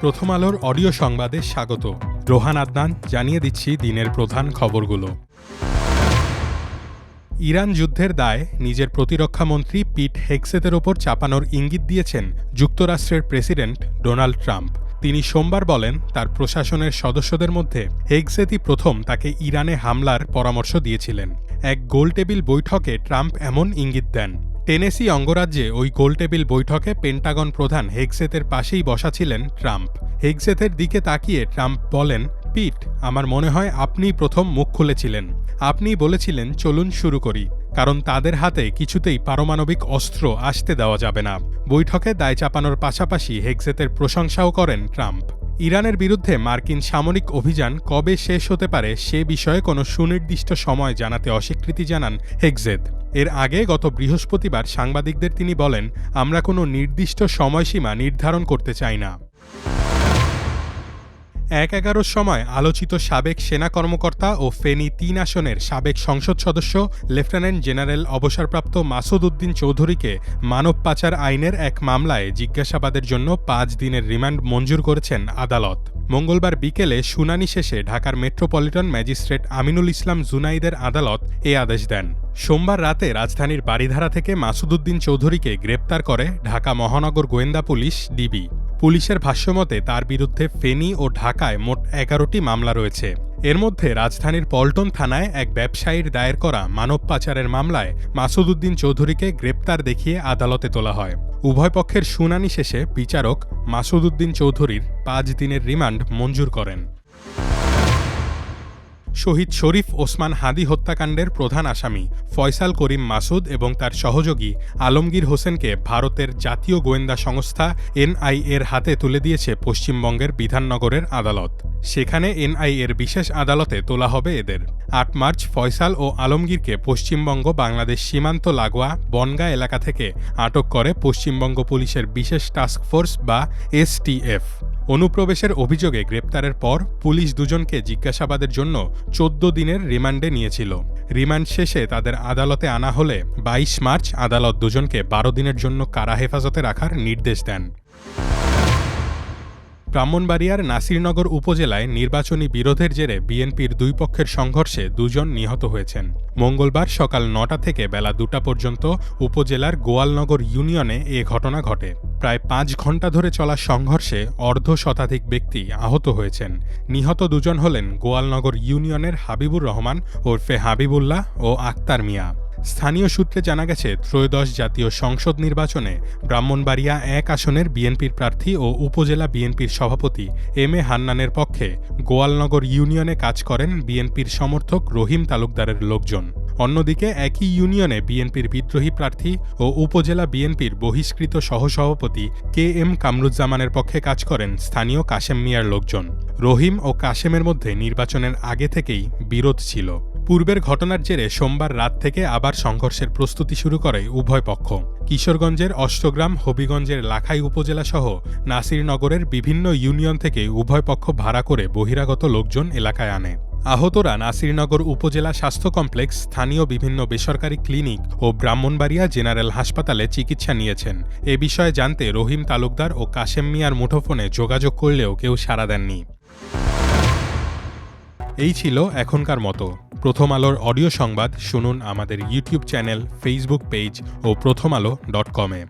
প্রথম আলোর অডিও সংবাদে স্বাগত। রোহান আদনান জানিয়ে দিচ্ছি দিনের প্রধান খবরগুলো। ইরান যুদ্ধের দায় নিজের প্রতিরক্ষামন্ত্রী পিট হেগসেতের ওপর চাপানোর ইঙ্গিত দিয়েছেন যুক্তরাষ্ট্রের প্রেসিডেন্ট ডোনাল্ড ট্রাম্প। তিনি সোমবার বলেন, তার প্রশাসনের সদস্যদের মধ্যে হেগসেতই প্রথম তাকে ইরানে হামলার পরামর্শ দিয়েছিলেন। এক গোলটেবিল বৈঠকে ট্রাম্প এমন ইঙ্গিত দেন। টেনেসি অঙ্গরাজ্যে ওই গোলটেবিল বৈঠকে পেন্টাগন প্রধান হেগসেতের পাশেই বসা ছিলেন ট্রাম্প। হেগসেতের দিকে তাকিয়ে ট্রাম্প বলেন, পিট, আমার মনে হয় আপনিই প্রথম মুখ খুলেছিলেন। আপনিই বলেছিলেন চলুন শুরু করি, কারণ তাদের হাতে কিছুতেই পারমাণবিক অস্ত্র আসতে দেওয়া যাবে না। বৈঠকে দায় চাপানোর পাশাপাশি হেগসেতের প্রশংসাও করেন ট্রাম্প। ইরানের বিরুদ্ধে মার্কিন সামরিক অভিযান কবে শেষ হতে পারে সে বিষয়ে কোনো সুনির্দিষ্ট সময় জানাতে অস্বীকৃতি জানান হেগসেত। এর আগে গত বৃহস্পতিবার সাংবাদিকদের তিনি বলেন, আমরা কোনো নির্দিষ্ট সময়সীমা নির্ধারণ করতে চাই না। ১/১১ সময় আলোচিত সাবেক সেনা কর্মকর্তা ও ফেনী ৩ আসনের সাবেক সংসদ সদস্য লেফটেন্যান্ট জেনারেল অবসরপ্রাপ্ত মাসুদ উদ্দিন চৌধুরীকে মানব পাচার আইনের এক মামলায় জিজ্ঞাসাবাদের জন্য ৫ দিনের রিমান্ড মঞ্জুর করেছেন আদালত। মঙ্গলবার বিকেলে শুনানি শেষে ঢাকার মেট্রোপলিটন ম্যাজিস্ট্রেট আমিনুল ইসলাম জুনাইদের আদালত এ আদেশ দেন। সোমবার রাতে রাজধানীর বারিধারা থেকে মাসুদ উদ্দিন চৌধুরীকে গ্রেপ্তার করে ঢাকা মহানগর গোয়েন্দা পুলিশ ডিবি। পুলিশের ভাষ্যমতে তার বিরুদ্ধে ফেনী ও ঢাকায় মোট ১১টি মামলা রয়েছে। এর মধ্যে রাজধানীর পল্টন থানায় এক ব্যবসায়ীর দায়ের করা মানব পাচারের মামলায় মাসুদ উদ্দিন চৌধুরীকে গ্রেপ্তার দেখিয়ে আদালতে তোলা হয়। উভয় পক্ষের শুনানি শেষে বিচারক মাসুদ উদ্দিন চৌধুরীর ৫ দিনের রিমান্ড মঞ্জুর করেন। শহীদ শরীফ ওসমান হাদি হত্যাকাণ্ডের প্রধান আসামি ফয়সাল করিম মাসুদ এবং তার সহযোগী আলমগীর হোসেনকে ভারতের জাতীয় গোয়েন্দা সংস্থা এনআইএর হাতে তুলে দিয়েছে পশ্চিমবঙ্গের বিধাননগরের আদালত। সেখানে এনআইএর বিশেষ আদালতে তোলা হবে এদের। ৮ মার্চ ফয়সাল ও আলমগীরকে পশ্চিমবঙ্গ বাংলাদেশ সীমান্ত লাগোয়া বনগাঁ এলাকা থেকে আটক করে পশ্চিমবঙ্গ পুলিশের বিশেষ টাস্ক ফোর্স বা এসটিএফ। অনুপ্রবেশের অভিযোগে গ্রেপ্তারের পর পুলিশ দুজনকে জিজ্ঞাসাবাদের জন্য ১৪ দিনের রিমান্ডে নিয়েছিল। রিমান্ড শেষে তাদের আদালতে আনা হলে ২২ মার্চ আদালত দুজনকে ১২ দিনের জন্য কারা হেফাজতে রাখার নির্দেশ দেন। ব্রাহ্মণবাড়িয়ার নাসিরনগর উপজেলায় নির্বাচনী বিরোধের জেরে বিএনপির দুই পক্ষের সংঘর্ষে ২ জন নিহত হয়েছেন। মঙ্গলবার সকাল ৯টা থেকে বেলা ২টা পর্যন্ত উপজেলার গোয়ালনগর ইউনিয়নে এ ঘটনা ঘটে। প্রায় ৫ ঘণ্টা ধরে চলা সংঘর্ষে অর্ধশতাধিক ব্যক্তি আহত হয়েছেন। নিহত ২ জন হলেন গোয়ালনগর ইউনিয়নের হাবিবুর রহমান ওরফে হাবিবুল্লাহ ও আক্তার মিয়া। স্থানীয় সূত্রে জানা গেছে, ত্রয়োদশ জাতীয় সংসদ নির্বাচনে ব্রাহ্মণবাড়িয়া ১ আসনের বিএনপির প্রার্থী ও উপজেলা বিএনপির সভাপতি এম এ হান্নানের পক্ষে গোয়ালনগর ইউনিয়নে কাজ করেন বিএনপির সমর্থক রহিম তালুকদারের লোকজন। অন্যদিকে একই ইউনিয়নে বিএনপির বিদ্রোহী প্রার্থী ও উপজেলা বিএনপির বহিষ্কৃত সহসভাপতি কে এম কামরুজ্জামানের পক্ষে কাজ করেন স্থানীয় কাশেম মিয়ার লোকজন। রহিম ও কাশেমের মধ্যে নির্বাচনের আগে থেকেই বিরোধ ছিল। পূর্বের ঘটনার জেরে সোমবার রাত থেকে আবার সংঘর্ষের প্রস্তুতি শুরু করে উভয় পক্ষ। কিশোরগঞ্জের অষ্টগ্রাম, হবিগঞ্জের লাখাই উপজেলা সহ নাসিরনগরের বিভিন্ন ইউনিয়ন থেকে উভয় পক্ষ ভাড়া করে বহিরাগত লোকজন এলাকায় আনে। আহতরা নাসিরনগর উপজেলা স্বাস্থ্য কমপ্লেক্স, স্থানীয় বিভিন্ন বেসরকারি ক্লিনিক ও ব্রাহ্মণবাড়িয়া জেনারেল হাসপাতালে চিকিৎসা নিয়েছেন। এ বিষয়ে জানতে রহিম তালুকদার ও কাশেম মিয়ার মুঠোফোনে যোগাযোগ করলেও কেউ সাড়া দেননি। এই ছিল এখনকার মতো। প্রথম আলোর অডিও সংবাদ শুনুন আমাদের ইউটিউব চ্যানেল, ফেসবুক পেজ ও prothomalo.com-এ।